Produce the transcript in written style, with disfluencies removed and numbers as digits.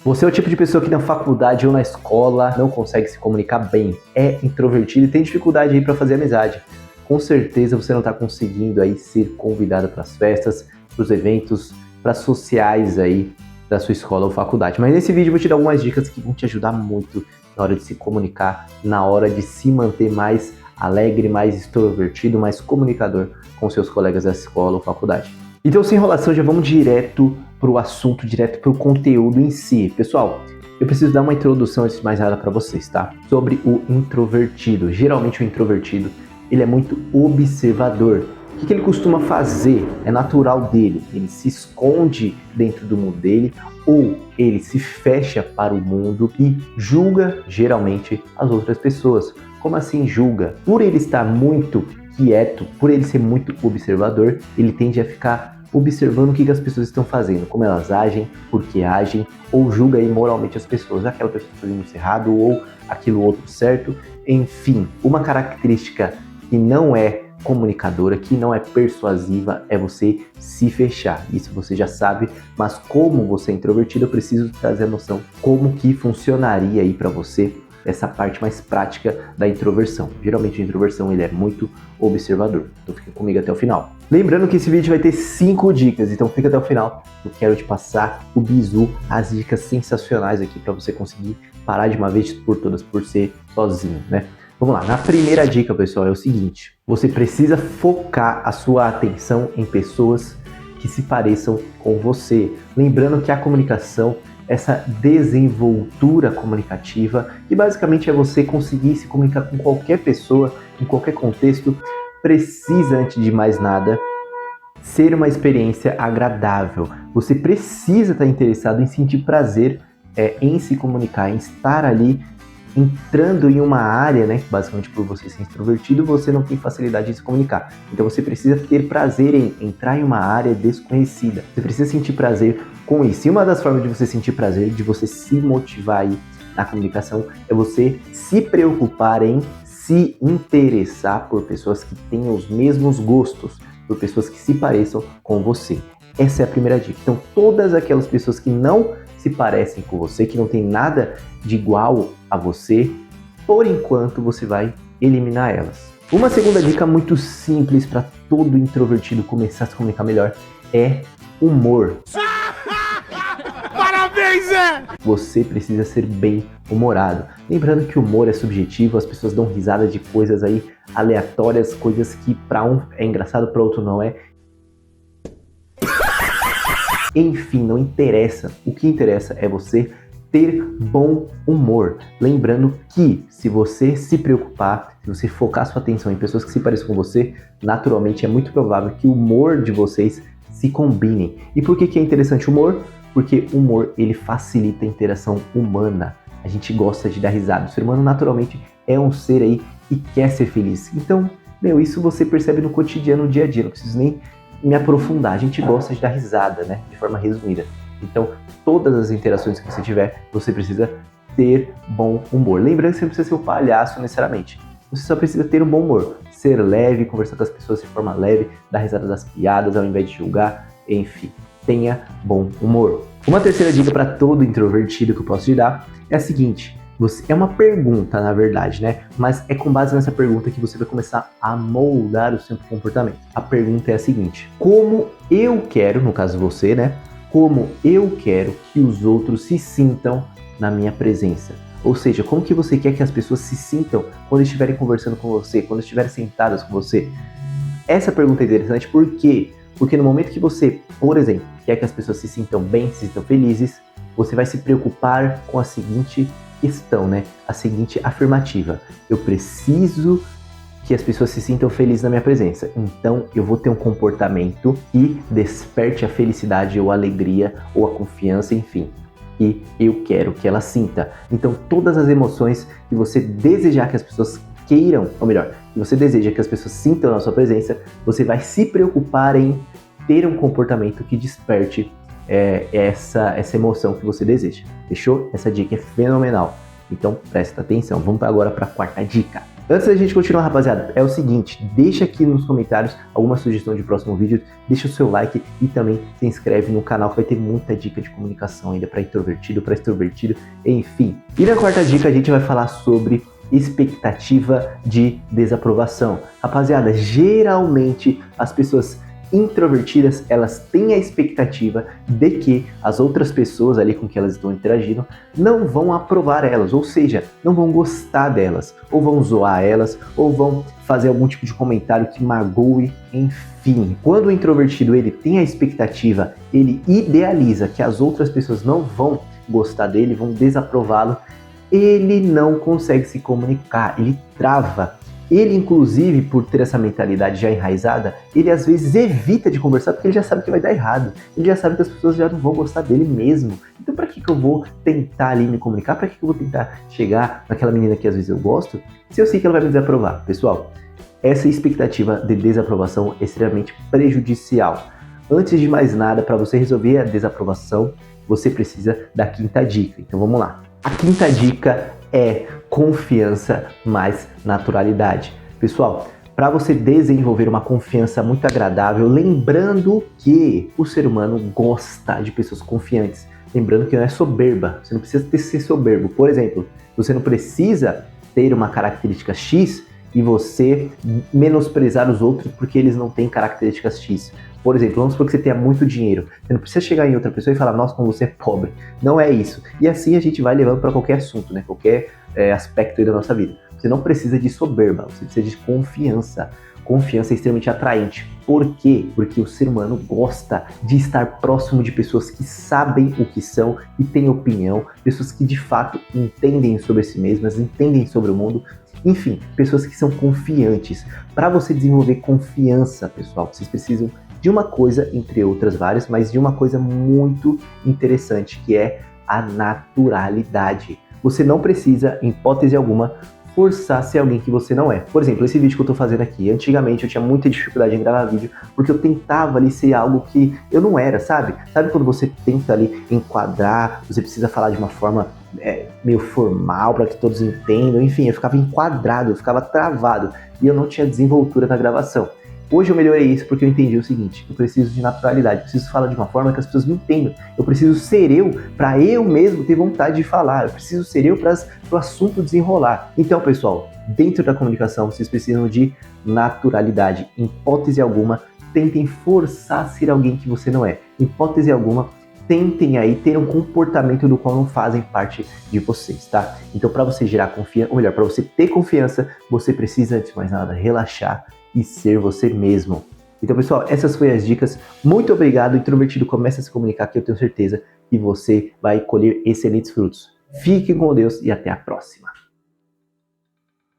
Você é o tipo de pessoa que na faculdade ou na escola não consegue se comunicar bem, é introvertido e tem dificuldade aí para fazer amizade. Com certeza você não está conseguindo aí ser convidado para as festas, para os eventos, para sociais aí da sua escola ou faculdade. Mas nesse vídeo eu vou te dar algumas dicas que vão te ajudar muito na hora de se comunicar, na hora de se manter mais alegre, mais extrovertido, mais comunicador com seus colegas da escola ou faculdade. Então, sem enrolação, já vamos direto para o assunto, direto para o conteúdo em si. Pessoal, eu preciso dar uma introdução antes de mais nada para vocês, tá? Sobre o introvertido. Geralmente o introvertido, ele é muito observador. O que ele costuma fazer? É natural dele. Ele se esconde dentro do mundo dele ou ele se fecha para o mundo e julga, geralmente, as outras pessoas. Como assim julga? Por ele estar muito quieto, por ele ser muito observador, ele tende a ficar observando o que as pessoas estão fazendo, como elas agem, por que agem, ou julga aí moralmente as pessoas, aquela pessoa fazendo isso errado ou aquilo outro certo. Enfim, uma característica que não é comunicadora, que não é persuasiva, é você se fechar. Isso você já sabe, mas como você é introvertido, eu preciso trazer a noção como que funcionaria aí para você essa parte mais prática da introversão. Geralmente a introversão ele é muito observador, então fica comigo até o final. Lembrando que esse vídeo vai ter 5 dicas, então fica até o final. Eu quero te passar o bizu, as dicas sensacionais aqui para você conseguir parar de uma vez por todas por ser sozinho, né? Vamos lá, na primeira dica, pessoal, é o seguinte: você precisa focar a sua atenção em pessoas que se pareçam com você. Lembrando que a comunicação, essa desenvoltura comunicativa, que basicamente é você conseguir se comunicar com qualquer pessoa, em qualquer contexto, precisa, antes de mais nada, ser uma experiência agradável. Você precisa estar interessado em sentir prazer em se comunicar, em estar ali entrando em uma área, né? Basicamente, por você ser extrovertido, você não tem facilidade de se comunicar. Então você precisa ter prazer em entrar em uma área desconhecida. Você precisa sentir prazer com isso. E uma das formas de você sentir prazer, de você se motivar aí na comunicação, é você se preocupar em se interessar por pessoas que tenham os mesmos gostos, por pessoas que se pareçam com você. Essa é a primeira dica. Então, todas aquelas pessoas que não se parecem com você, que não tem nada de igual a você, por enquanto você vai eliminar elas. Uma segunda dica muito simples para todo introvertido começar a se comunicar melhor é humor. Parabéns, Zé! Você precisa ser bem humorado. Lembrando que o humor é subjetivo, as pessoas dão risada de coisas aí aleatórias, coisas que para um é engraçado, para outro não é. Enfim, não interessa. O que interessa é você ter bom humor. Lembrando que se você se preocupar, se você focar sua atenção em pessoas que se parecem com você, naturalmente é muito provável que o humor de vocês se combinem. E por que é interessante o humor? Porque o humor ele facilita a interação humana. A gente gosta de dar risada. O ser humano naturalmente é um ser aí que quer ser feliz. Então, isso você percebe no cotidiano, no dia a dia. Não preciso nem me aprofundar. A gente gosta de dar risada, né? De forma resumida. Então, todas as interações que você tiver, você precisa ter bom humor. Lembrando que você não precisa ser um palhaço necessariamente. Você só precisa ter um bom humor. Ser leve, conversar com as pessoas de forma leve, dar risada das piadas ao invés de julgar. Enfim, tenha bom humor. Uma terceira dica para todo introvertido que eu posso te dar é a seguinte. É uma pergunta, na verdade, né? Mas é com base nessa pergunta que você vai começar a moldar o seu comportamento. A pergunta é a seguinte: como eu quero, no caso você, né? Como eu quero que os outros se sintam na minha presença? Ou seja, como que você quer que as pessoas se sintam quando estiverem conversando com você, quando estiverem sentadas com você? Essa pergunta é interessante por quê? Porque no momento que você, por exemplo, quer que as pessoas se sintam bem, se sintam felizes, você vai se preocupar com a seguinte questão, né? A seguinte afirmativa: eu preciso que as pessoas se sintam felizes na minha presença. Então eu vou ter um comportamento que desperte a felicidade ou a alegria ou a confiança, enfim, que eu quero que ela sinta. Então todas as emoções que você desejar que as pessoas queiram, ou melhor, que você deseja que as pessoas sintam na sua presença, você vai se preocupar em ter um comportamento que desperte essa emoção que você deseja. Fechou? Essa dica é fenomenal. Então presta atenção. Vamos agora para a quarta dica. Antes da gente continuar, rapaziada, é o seguinte, deixa aqui nos comentários alguma sugestão de próximo vídeo, deixa o seu like e também se inscreve no canal que vai ter muita dica de comunicação ainda para introvertido, para extrovertido, enfim. E na quarta dica a gente vai falar sobre expectativa de desaprovação. Rapaziada, geralmente as pessoas introvertidas, elas têm a expectativa de que as outras pessoas ali com que elas estão interagindo não vão aprovar elas, ou seja, não vão gostar delas, ou vão zoar elas, ou vão fazer algum tipo de comentário que magoe, enfim. Quando o introvertido ele tem a expectativa, ele idealiza que as outras pessoas não vão gostar dele, vão desaprová-lo, ele não consegue se comunicar, ele trava. Ele, inclusive, por ter essa mentalidade já enraizada, ele às vezes evita de conversar porque ele já sabe que vai dar errado. Ele já sabe que as pessoas já não vão gostar dele mesmo. Então, para que eu vou tentar ali me comunicar? Para que eu vou tentar chegar naquela menina que às vezes eu gosto, se eu sei que ela vai me desaprovar? Pessoal, essa expectativa de desaprovação é extremamente prejudicial. Antes de mais nada, para você resolver a desaprovação, você precisa da quinta dica. Então, vamos lá. A quinta dica é confiança mais naturalidade. Pessoal, para você desenvolver uma confiança muito agradável, lembrando que o ser humano gosta de pessoas confiantes. Lembrando que não é soberba, você não precisa ser soberbo. Por exemplo, você não precisa ter uma característica X e você menosprezar os outros porque eles não têm características X. Por exemplo, vamos supor que você tenha muito dinheiro. Você não precisa chegar em outra pessoa e falar, nossa, como você é pobre. Não é isso. E assim a gente vai levando para qualquer assunto, né? Qualquer aspecto aí da nossa vida. Você não precisa de soberba, você precisa de confiança. Confiança é extremamente atraente. Por quê? Porque o ser humano gosta de estar próximo de pessoas que sabem o que são e têm opinião, pessoas que de fato entendem sobre si mesmas, entendem sobre o mundo. Enfim, pessoas que são confiantes. Para você desenvolver confiança, pessoal, vocês precisam de uma coisa, entre outras várias, mas de uma coisa muito interessante, que é a naturalidade. Você não precisa, em hipótese alguma, forçar ser alguém que você não é. Por exemplo, esse vídeo que eu tô fazendo aqui, antigamente eu tinha muita dificuldade em gravar vídeo, porque eu tentava ali ser algo que eu não era, sabe? Sabe quando você tenta ali enquadrar, você precisa falar de uma forma meio formal para que todos entendam, enfim, eu ficava enquadrado, eu ficava travado, e eu não tinha desenvoltura na gravação. Hoje eu melhorei isso porque eu entendi o seguinte, eu preciso de naturalidade, eu preciso falar de uma forma que as pessoas me entendam, eu preciso ser eu para eu mesmo ter vontade de falar, eu preciso ser eu para o assunto desenrolar. Então, pessoal, dentro da comunicação vocês precisam de naturalidade. Em hipótese alguma, tentem forçar a ser alguém que você não é. Em hipótese alguma, tentem aí ter um comportamento do qual não fazem parte de vocês, tá? Então, para você gerar confiança, ou melhor, para você ter confiança, você precisa, antes de mais nada, relaxar e ser você mesmo. Então, pessoal, essas foram as dicas. Muito obrigado. O introvertido começa a se comunicar, que eu tenho certeza que você vai colher excelentes frutos. Fiquem com Deus e até a próxima.